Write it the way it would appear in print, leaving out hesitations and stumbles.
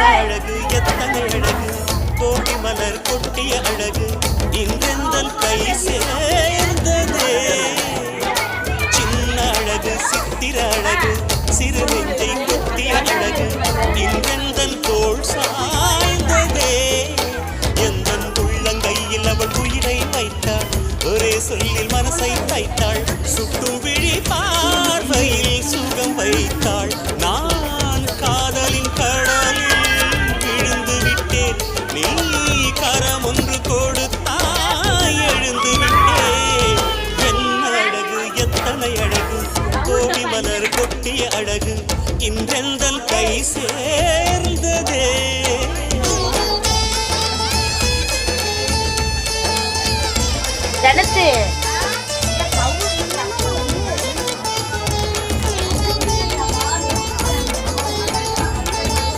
அழகு எத்தனை அழகு கோடி மலர் கொட்டிய அழகு இன்றெந்தன் கை சேர்ந்ததே சின்ன அழகு சித்திர அழகு சிறு நெஞ்சை கொத்திய அழகு இன்றெந்தன் தோள்